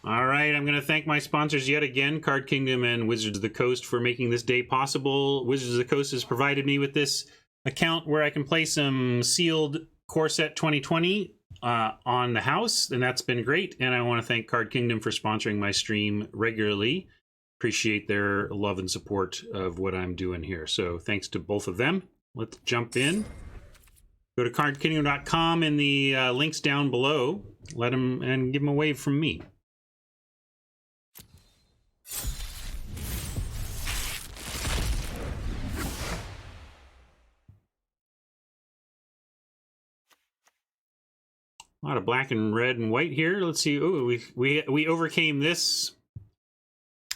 All right, I'm going to thank my sponsors yet again, Card Kingdom and Wizards of the Coast, for making this day possible. Wizards of the Coast has provided me with this account where I can play some sealed Core Set 2020 on the house, and that's been great. And I want to thank Card Kingdom for sponsoring my stream regularly. Appreciate their love and support of what I'm doing here. So thanks to both of them. Let's jump in. Go to cardkingdom.com in the links down below. Let them and give them a wave from me. A lot of black and red and white here. Let's see. Oh, we overcame this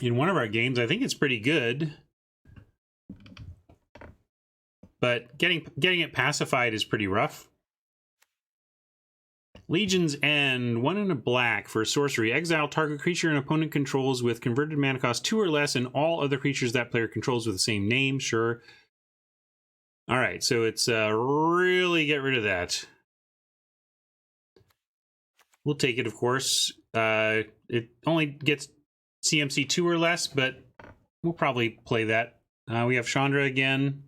in one of our games. I think it's pretty good, but getting it pacified is pretty rough. Legion's End, 1 and a black for sorcery. Exile target creature an opponent controls with converted mana cost 2 or less, and all other creatures that player controls with the same name. Sure. All right, so it's really get rid of that. We'll take it, of course. It only gets CMC 2 or less, but we'll probably play that. We have Chandra again.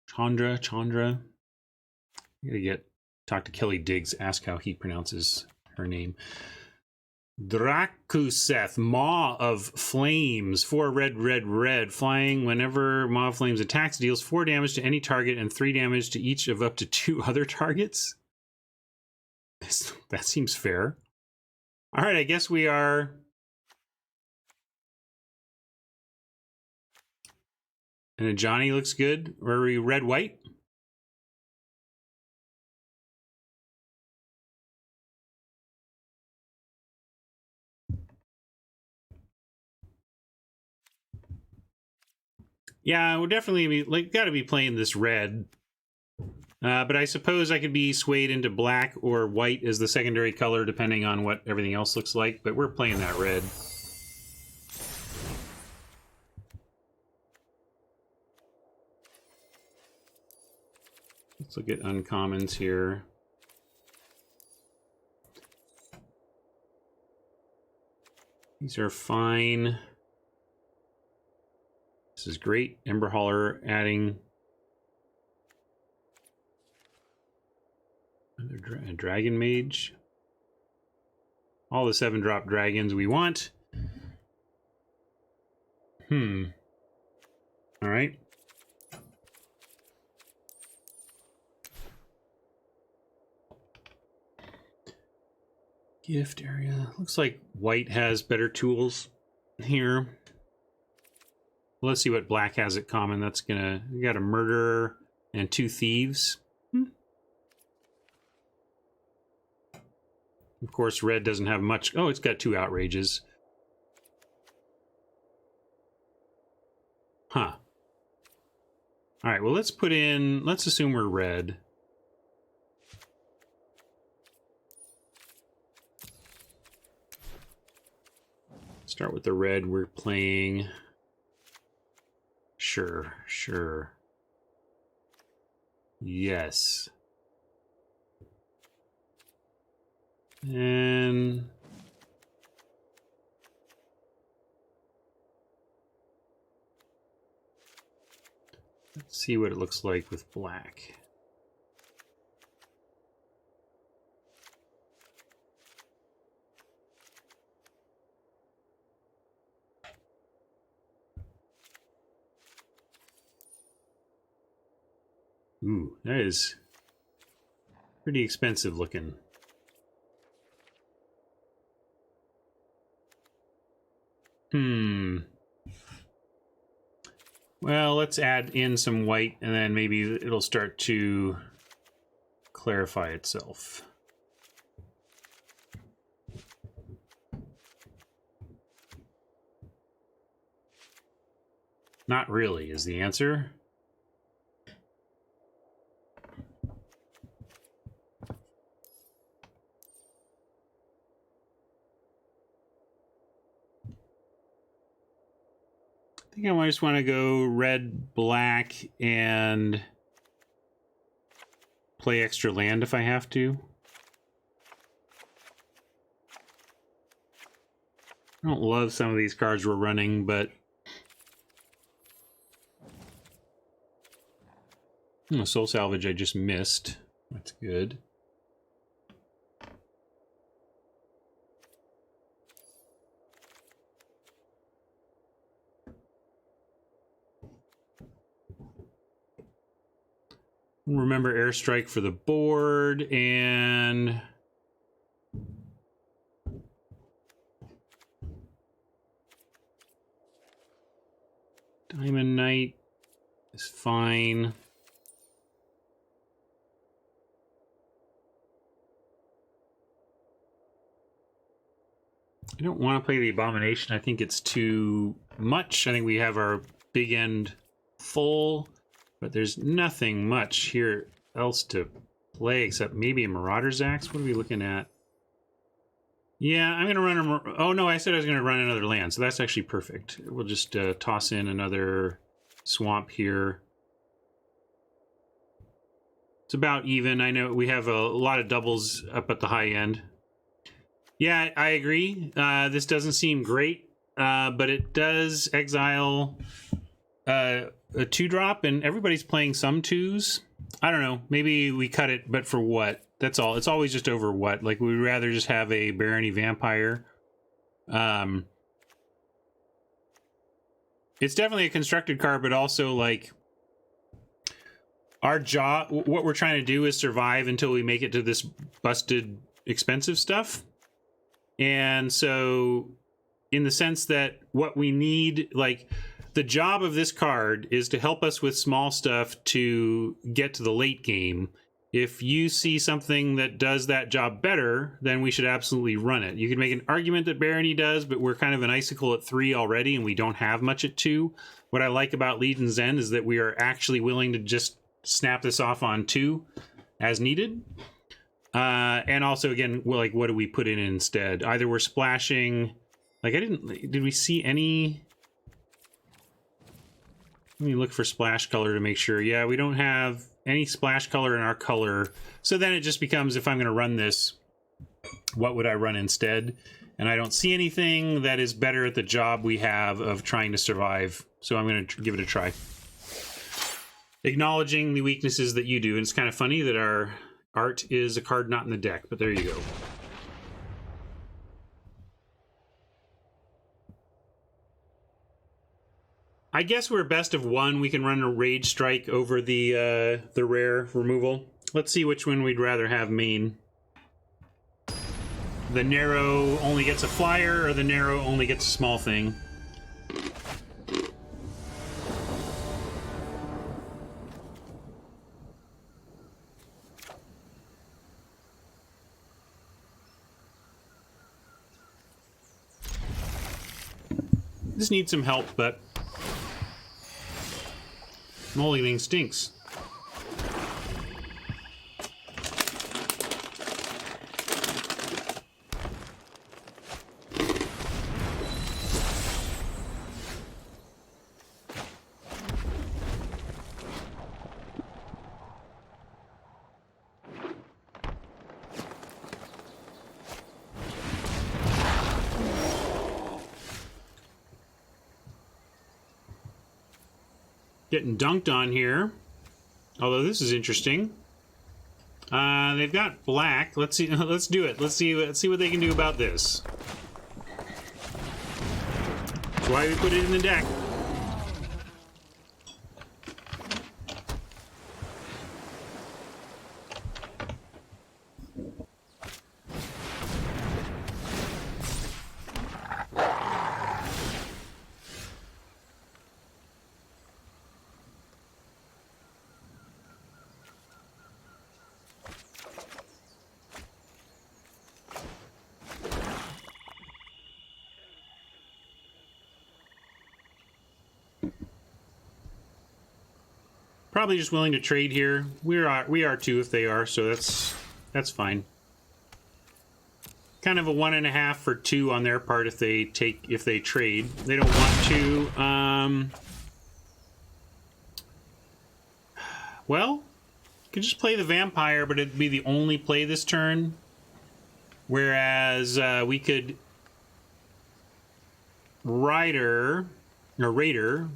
Chandra. I gotta talk to Kelly Diggs, ask how he pronounces her name. Drakuseth, Maw of Flames, 4 red, flying. Whenever Maw of Flames attacks, deals 4 damage to any target and 3 damage to each of up to 2 other targets. That seems fair. All right, I guess we are... And a Johnny looks good. Or are we red-white? Yeah, we'll definitely be gotta be playing this red. But I suppose I could be swayed into black or white as the secondary color, depending on what everything else looks like. But we're playing that red. Let's look at uncommons here. These are fine. This is great. Ember Hauler adding a Dragon Mage. All the 7-drop dragons we want. All right. Gift area. Looks like white has better tools here. Let's see what black has at common. That's gonna... We got a murderer and 2 thieves. Of course, red doesn't have much. Oh, it's got 2 outrages. Huh. All right, well, let's put in... Let's assume we're red. Start with the red. We're playing... Sure. Yes. And... Let's see what it looks like with black. Ooh, that is pretty expensive looking. Well, let's add in some white, and then maybe it'll start to clarify itself. Not really is the answer. I think I just want to go red, black, and play extra land if I have to. I don't love some of these cards we're running, but Soul Salvage I just missed. That's good. Remember Airstrike for the board, and Diamond Knight is fine. I don't want to play the Abomination. I think it's too much. I think we have our big end full, but there's nothing much here else to play except maybe a Marauder's Axe. What are we looking at? Yeah, I'm going to run a... Oh, no, I said I was going to run another land, so that's actually perfect. We'll just toss in another swamp here. It's about even. I know we have a lot of doubles up at the high end. Yeah, I agree. This doesn't seem great, but it does exile a 2-drop, and everybody's playing some 2s. I don't know. Maybe we cut it, but for what? That's all. It's always just over what. Like, we'd rather just have a Barony Vampire. It's definitely a constructed card, but also, like, our job, what we're trying to do is survive until we make it to this busted, expensive stuff. And so, in the sense that what we need, like, the job of this card is to help us with small stuff to get to the late game. If you see something that does that job better, then we should absolutely run it. You can make an argument that Barony does, but we're kind of an icicle at 3 already, and we don't have much at 2. What I like about Legion's End is that we are actually willing to just snap this off on 2 as needed. And also, again, like, what do we put in instead? Either we're splashing... Like, did we see any... Let me look for splash color to make sure. Yeah, we don't have any splash color in our color. So then it just becomes, if I'm going to run this, what would I run instead? And I don't see anything that is better at the job we have of trying to survive. So I'm going to give it a try. Acknowledging the weaknesses that you do. And it's kind of funny that our art is a card not in the deck, but there you go. I guess we're best of 1. We can run a Rage Strike over the rare removal. Let's see which one we'd rather have main. The narrow only gets a flyer, or the narrow only gets a small thing. Just need some help, but moly thing stinks. Getting dunked on here. Although this is interesting. They've got black. Let's see. Let's do it. Let's see what they can do about this. That's why we put it in the deck. Probably just willing to trade here. We are too if they are, so that's fine. Kind of a 1.5 for 2 on their part if they trade. They don't want to. Well, you could just play the vampire, but it'd be the only play this turn. Whereas we could Rider, or Raider.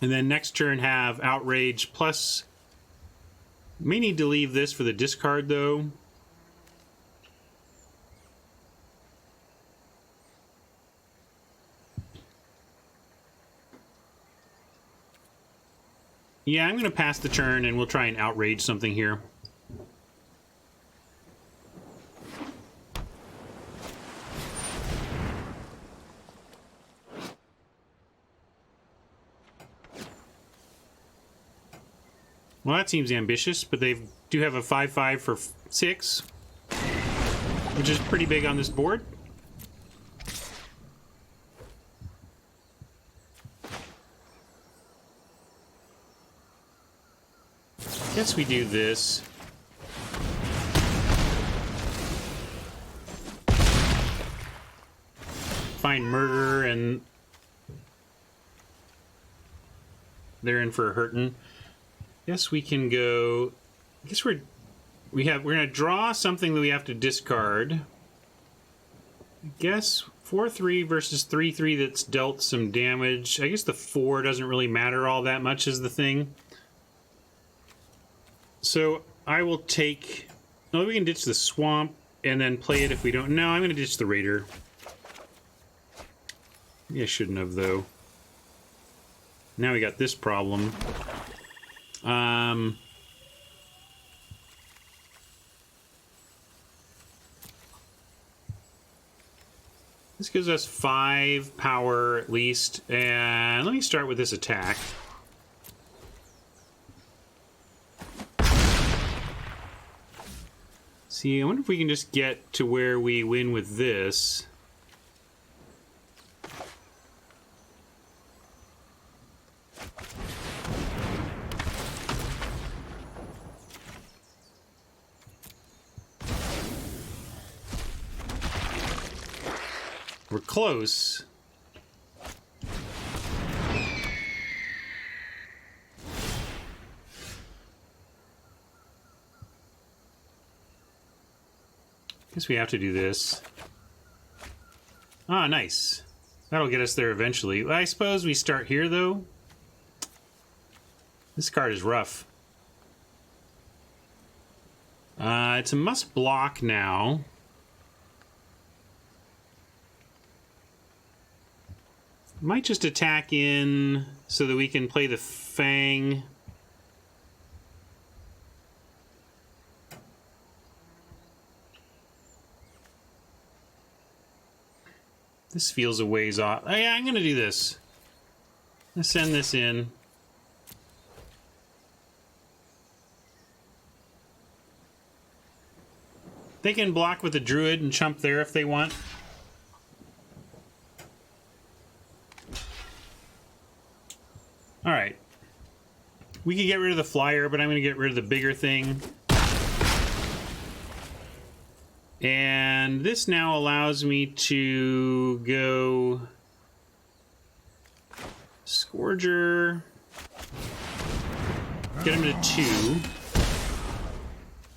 And then next turn have Outrage plus. May need to leave this for the discard, though. Yeah, I'm going to pass the turn, and we'll try and outrage something here. Well, that seems ambitious, but they do have a 5/5 for 6, which is pretty big on this board. Guess we do this. Find Murder, and they're in for a hurtin'. Guess we can go. I guess we're gonna draw something that we have to discard. I guess 4/3 versus 3/3 that's dealt some damage. I guess the 4 doesn't really matter all that much is the thing. So I will take. No, we can ditch the swamp and then play it if we don't. No, I'm gonna ditch the Raider. Maybe I shouldn't have, though. Now we got this problem. This gives us 5 power at least, and let me start with this attack. See, I wonder if we can just get to where we win with this. We're close. Guess we have to do this. Ah, nice. That'll get us there eventually. I suppose we start here, though. This card is rough. It's a must block now. Might just attack in so that we can play the Fang. This feels a ways off. Oh, yeah, I'm going to do this. Let's send this in. They can block with the Druid and chump there if they want. Alright. We can get rid of the flyer, but I'm going to get rid of the bigger thing. And this now allows me to go Scourger, get him to 2.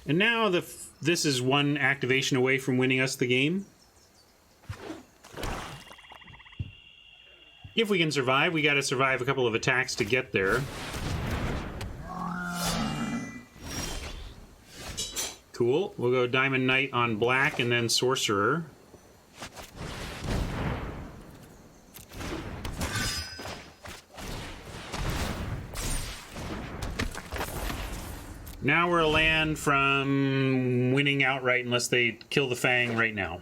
And now this is 1 activation away from winning us the game. If we can survive, we got to survive a couple of attacks to get there. Cool. We'll go Diamond Knight on black and then Sorcerer. Now we're a land from winning outright unless they kill the Fang right now.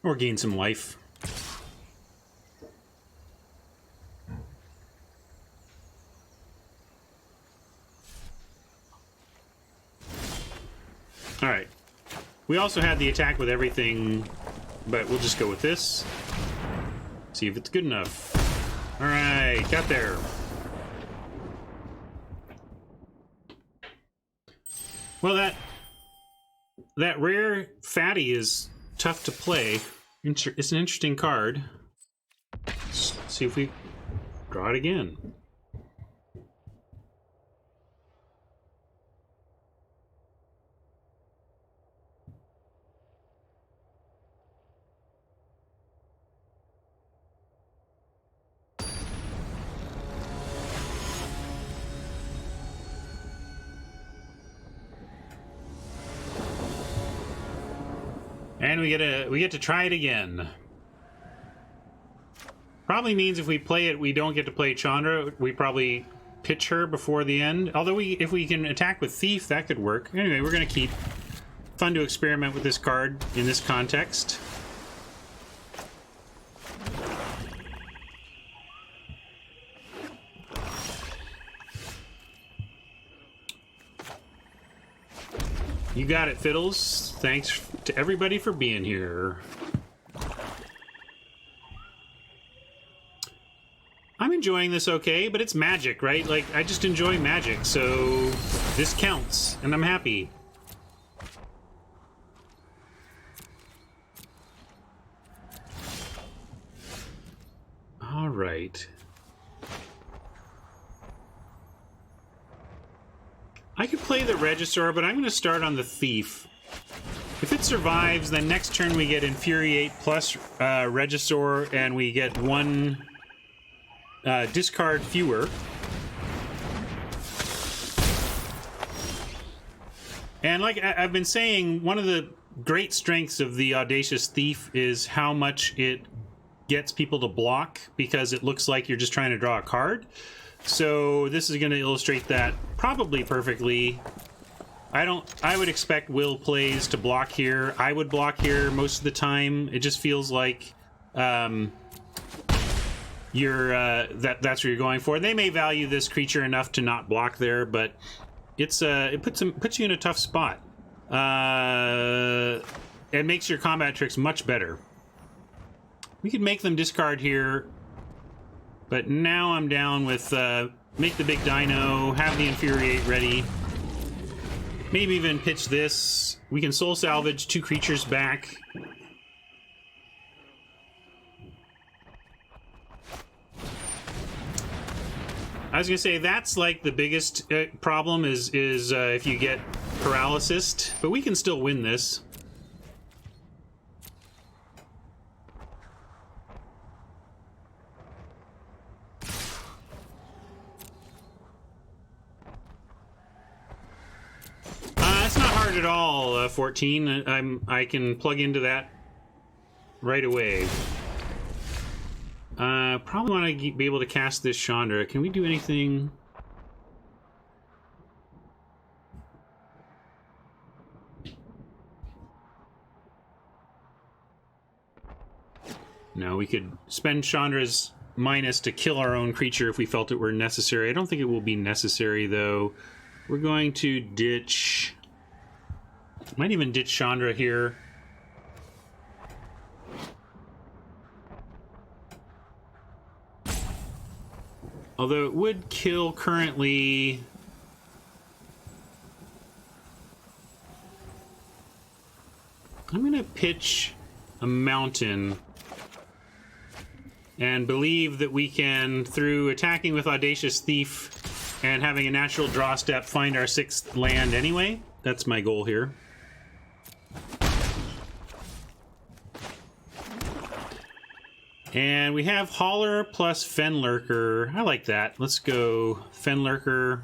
Or gain some life. Alright. We also had the attack with everything, but we'll just go with this. See if it's good enough. Alright, got there. Well, that rare fatty is tough to play. It's an interesting card. Let's see if we draw it again. And we get to try it again. Probably means if we play it, we don't get to play Chandra. We probably pitch her before the end. Although if we can attack with Thief, that could work. Anyway, we're going to keep. Fun to experiment with this card in this context. You got it, Fiddles. Thanks to everybody for being here. I'm enjoying this okay, but it's Magic, right? Like, I just enjoy Magic, so this counts, and I'm happy. All right. I could play the Regisaur, but I'm going to start on the Thief. If it survives, then next turn we get Infuriate plus Regisaur, and we get one discard fewer. And like I've been saying, one of the great strengths of the Audacious Thief is how much it gets people to block, because it looks like you're just trying to draw a card. So this is going to illustrate that probably perfectly. I would expect Will plays to block here. I would block here most of the time. It just feels like you're that's what you're going for. They may value this creature enough to not block there, but it's it puts you in a tough spot. It makes your combat tricks much better. We could make them discard here, but now I'm down with make the big dino, have the Infuriate ready. Maybe even pitch this. We can soul salvage 2 creatures back. I was gonna say that's like the biggest problem is if you get paralysis, but we can still win this. It's not hard at all, 14. I can plug into that right away. Probably want to be able to cast this Chandra. Can we do anything? No, we could spend Chandra's minus to kill our own creature if we felt it were necessary. I don't think it will be necessary, though. We're going to ditch... Might even ditch Chandra here. Although it would kill currently... I'm going to pitch a mountain and believe that we can, through attacking with Audacious Thief and having a natural draw step, find our 6th land anyway. That's my goal here. And we have Hauler plus Fenlurker. I like that. Let's go Fenlurker.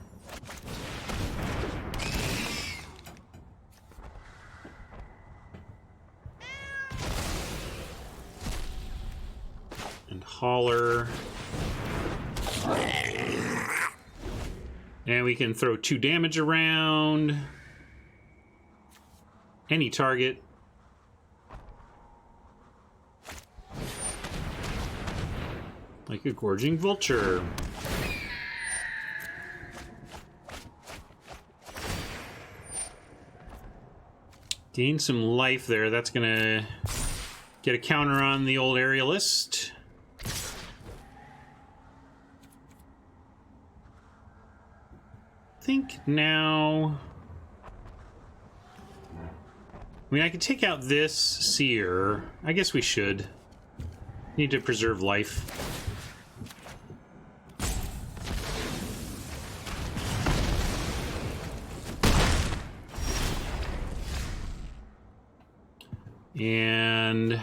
And Hauler. And we can throw 2 damage around. Any target. Like a Gorging Vulture. Gain some life there. That's gonna get a counter on the old Aerialist. I think now... I mean, I could take out this Seer. I guess we should. Need to preserve life. And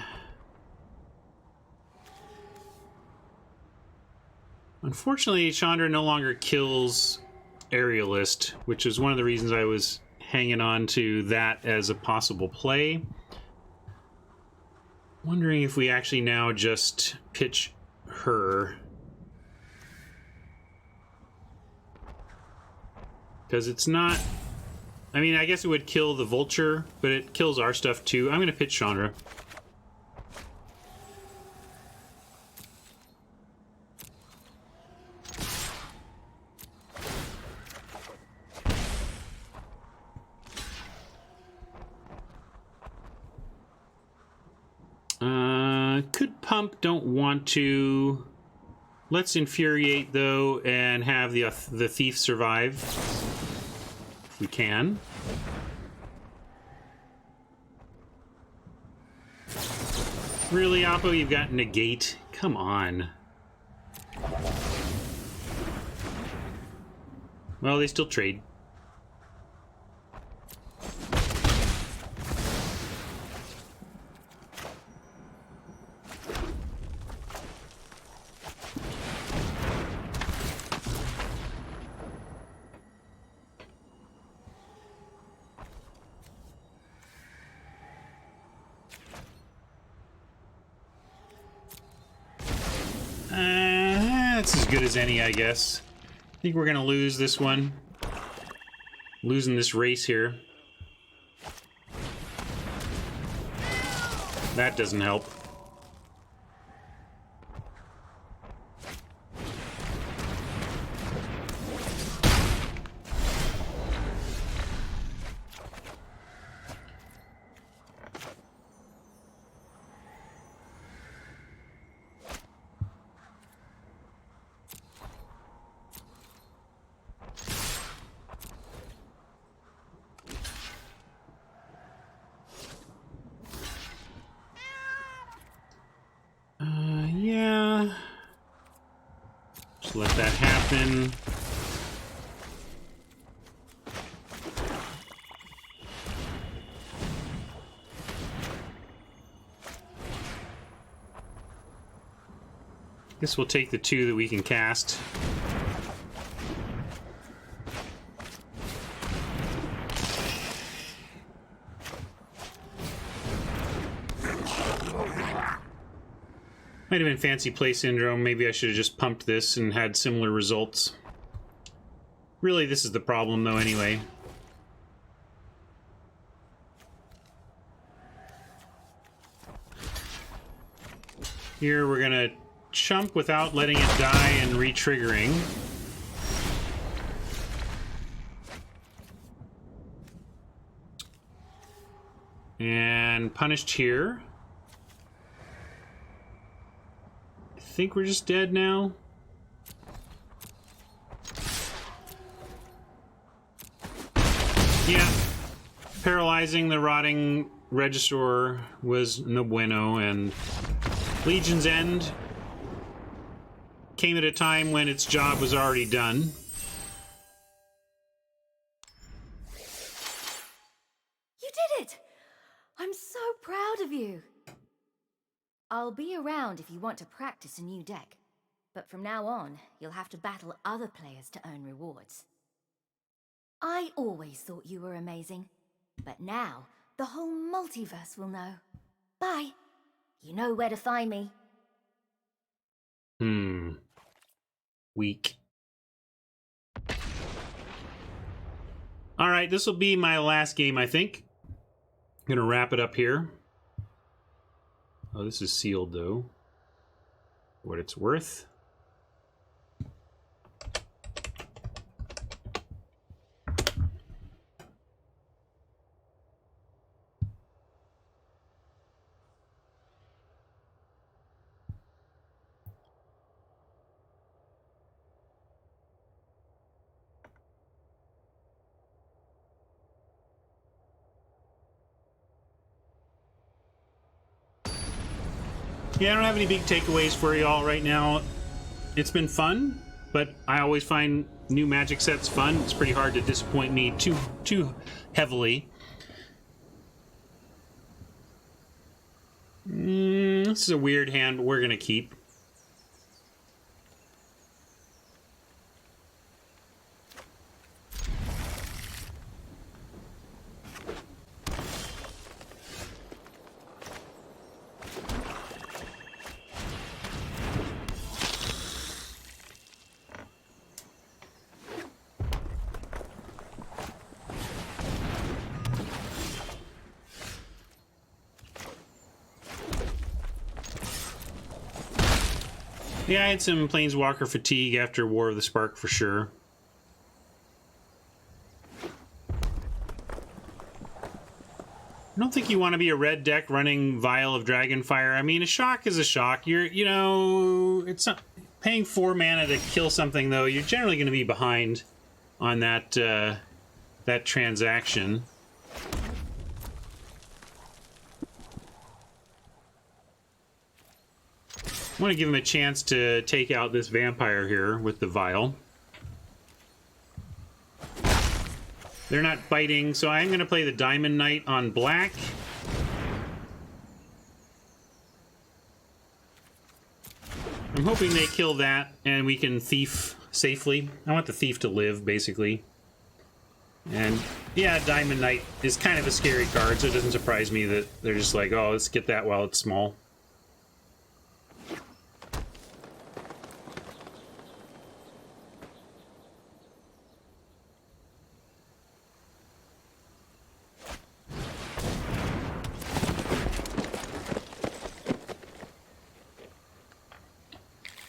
unfortunately, Chandra no longer kills Aerialist, which is one of the reasons I was hanging on to that as a possible play. Wondering if we actually now just pitch her. Because it's not... I mean, I guess it would kill the vulture, but it kills our stuff too. I'm going to pitch Chandra. Could pump, don't want to. Let's infuriate though and have the thief survive if we can. Really, Oppo, you've got negate? Come on. Well, they still trade. That's as good as any, I guess. I think we're gonna lose this one. Losing this race here. That doesn't help. Yeah. Just let that happen. Guess we'll take the 2 that we can cast. Might have been fancy play syndrome. Maybe I should have just pumped this and had similar results. Really, this is the problem, though, anyway. Here, we're gonna chump without letting it die and re-triggering. And punished here. I think we're just dead now. Yeah. Paralyzing the rotting Regisaur was no bueno, and Legion's End came at a time when its job was already done. You did it! I'm so proud of you. I'll be around if you want to practice a new deck, but from now on, you'll have to battle other players to earn rewards. I always thought you were amazing, but now the whole multiverse will know. Bye. You know where to find me. Weak. Alright, this will be my last game, I think. I'm gonna wrap it up here. Oh, this is sealed, though. What it's worth. Yeah, I don't have any big takeaways for y'all right now. It's been fun, but I always find new Magic sets fun. It's pretty hard to disappoint me too heavily. This is a weird hand, but we're gonna keep. Yeah, I had some Planeswalker fatigue after War of the Spark for sure. I don't think you want to be a red deck running Vial of Dragonfire. I mean, a shock is a shock. You know, it's not paying 4 mana to kill something though. You're generally going to be behind on that that transaction. I want to give him a chance to take out this vampire here with the vial. They're not biting, so I'm going to play the Diamond Knight on black. I'm hoping they kill that and we can thief safely. I want the thief to live, basically. And yeah, Diamond Knight is kind of a scary card, so it doesn't surprise me that they're just like, oh, let's get that while it's small.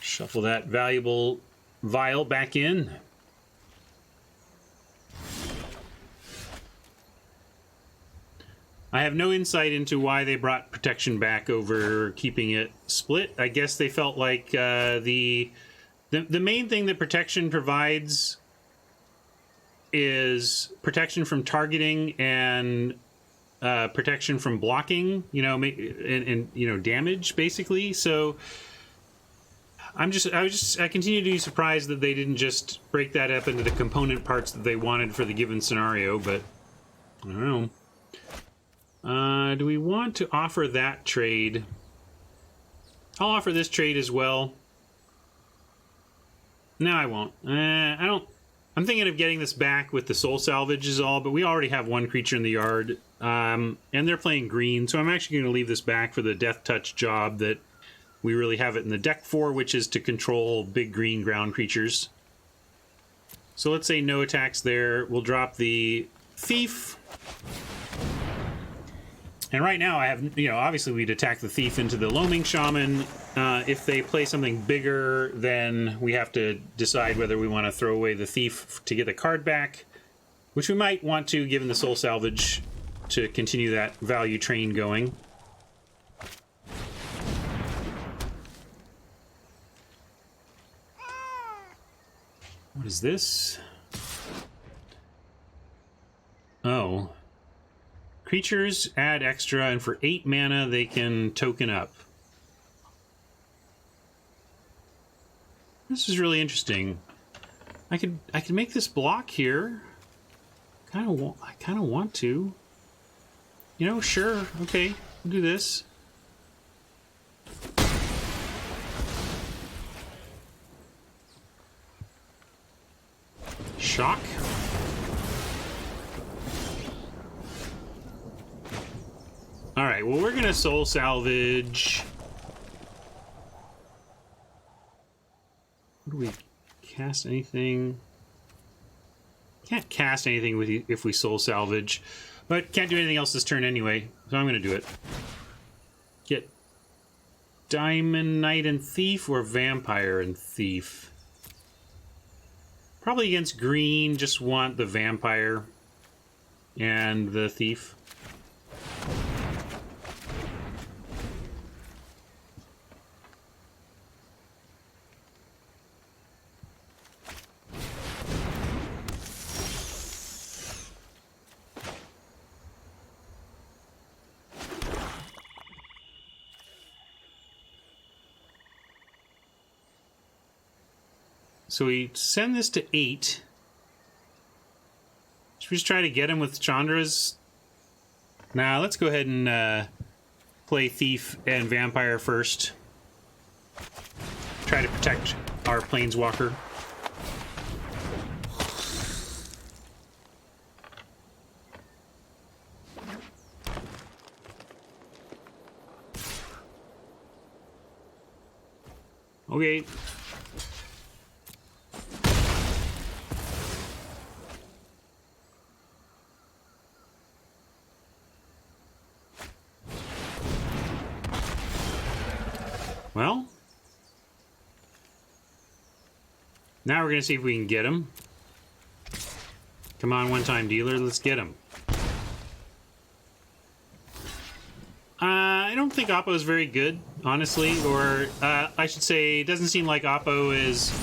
Shuffle that valuable vial back in. I have no insight into why they brought protection back over keeping it split. I guess they felt like the main thing that protection provides is protection from targeting and protection from blocking, you know, and you know, damage basically. So I continue to be surprised that they didn't just break that up into the component parts that they wanted for the given scenario, but I don't know. Do we want to offer that trade? I'll offer this trade as well. No, I won't. I don't. I'm thinking of getting this back with the soul salvage is all, but we already have one creature in the yard, and they're playing green, so I'm actually going to leave this back for the Death Touch job that we really have it in the deck for, which is to control big green ground creatures. So let's say no attacks there. We'll drop the Thief. And right now I have, you know, obviously we'd attack the Thief into the Loaming Shaman. If they play something bigger, then we have to decide whether we want to throw away the Thief to get the card back, which we might want to, given the Soul Salvage, to continue that value train going. What is this? Oh. Creatures add extra, and for 8 mana they can token up. This is really interesting. I could make this block here. I kind of want to. You know, sure. Okay, we'll do this. Shock. Alright, well, we're gonna soul salvage. What do we cast anything? Can't cast anything with if we soul salvage, but can't do anything else this turn anyway, so I'm gonna do it. Get Diamond Knight and Thief or Vampire and Thief. Probably against green, just want the Vampire and the Thief. So we send this to 8. Should we just try to get him with Chandra's? Nah, let's go ahead and play Thief and Vampire first. Try to protect our Planeswalker. Okay. Well, Now we're going to see if we can get him. Come on, one-time dealer. Let's get him. I don't think Oppo is very good, honestly. Or, I should say, it doesn't seem like Oppo is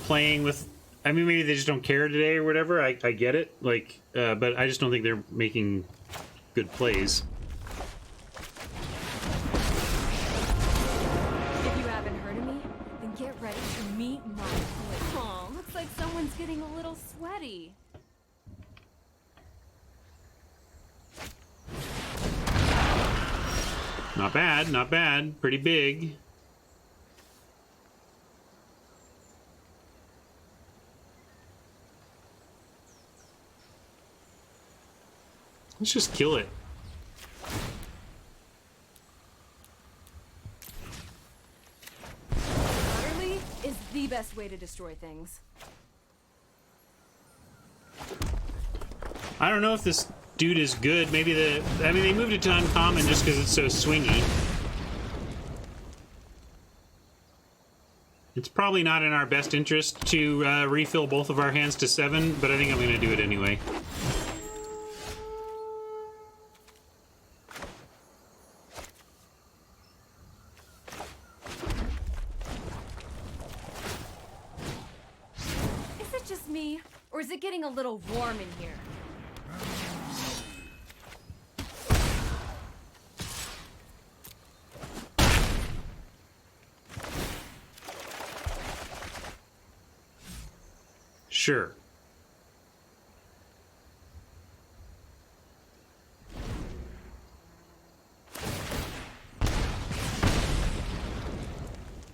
playing with... I mean, maybe they just don't care today or whatever. I get it. Like, but I just don't think they're making good plays. If you haven't heard of me, then get ready to meet my foot. Aw, looks like someone's getting a little sweaty. Not bad, not bad. Pretty big. Let's just kill it. Utterly is the best way to destroy things. I don't know if this dude is good. Maybe I mean, they moved it to uncommon just because it's so swingy. It's probably not in our best interest to refill both of our hands to 7, but I think I'm going to do it anyway. Is it just me, or is it getting a little warm in here? Sure.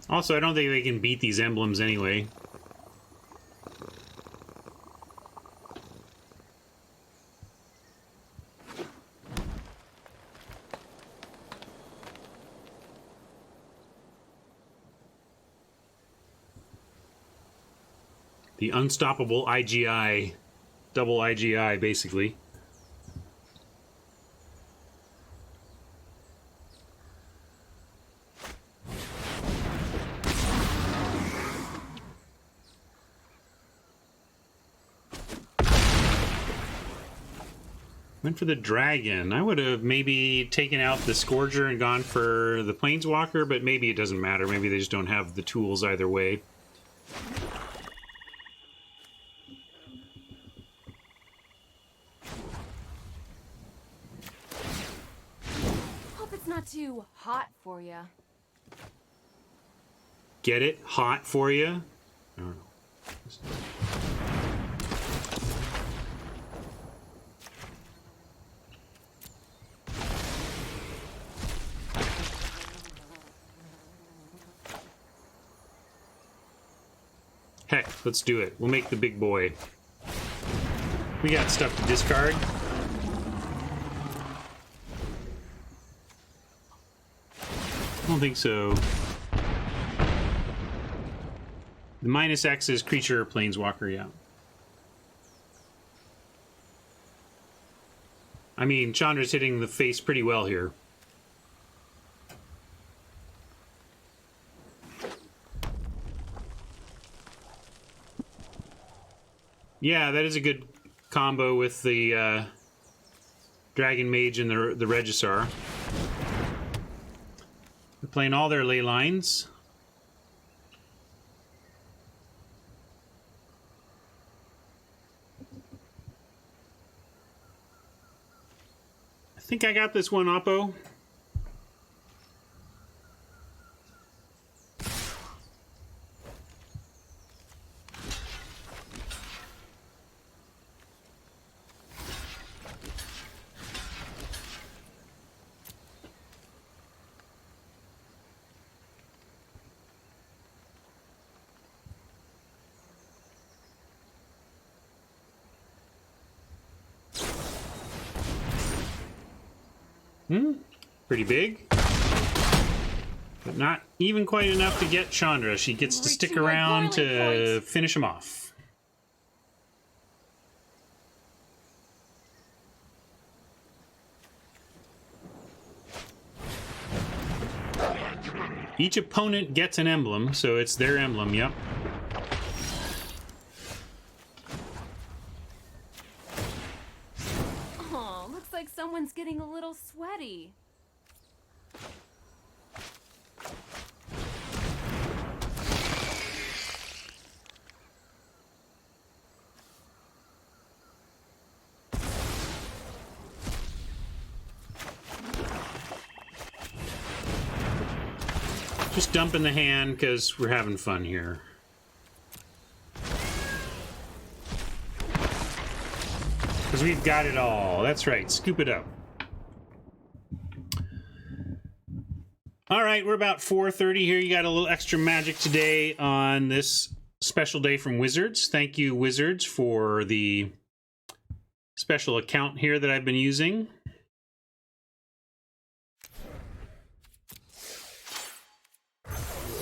Also, I don't think they can beat these emblems anyway. The unstoppable IGI. Double IGI, basically. Went for the dragon. I would have maybe taken out the Scourger and gone for the Planeswalker, but maybe it doesn't matter. Maybe they just don't have the tools either way. Hope it's not too hot for you. Get it? Hot for you? I don't know. Heck, let's do it. We'll make the big boy. We got stuff to discard. I don't think so. The -X is creature or planeswalker, yeah. I mean, Chandra's hitting the face pretty well here. Yeah, that is a good combo with the Dragon Mage and the Regisar. They're playing all their ley lines. I think I got this one, Oppo. Pretty big. But not even quite enough to get Chandra. She gets to stick around to finish him off. Each opponent gets an emblem, so it's their emblem, yep. Oh, looks like someone's getting a little sweaty. Just dump in the hand because we're having fun here. Because we've got it all. That's right. Scoop it up. All right, we're about 4:30 here. You got a little extra magic today on this special day from Wizards. Thank you, Wizards, for the special account here that I've been using.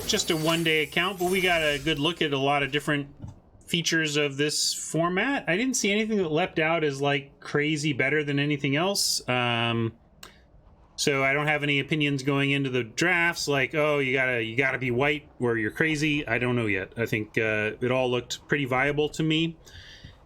Just a one-day account, but we got a good look at a lot of different features of this format. I didn't see anything that leapt out as like crazy better than anything else. So I don't have any opinions going into the drafts like, oh, you gotta be white or you're crazy. I don't know yet. I think it all looked pretty viable to me,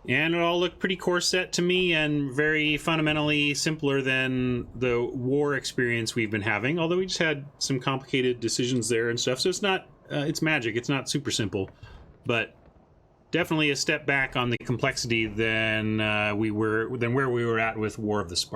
and it all looked pretty core set to me and very fundamentally simpler than the war experience we've been having. Although we just had some complicated decisions there and stuff, so it's not it's Magic. It's not super simple, but definitely a step back on the complexity than where we were at with War of the Spark.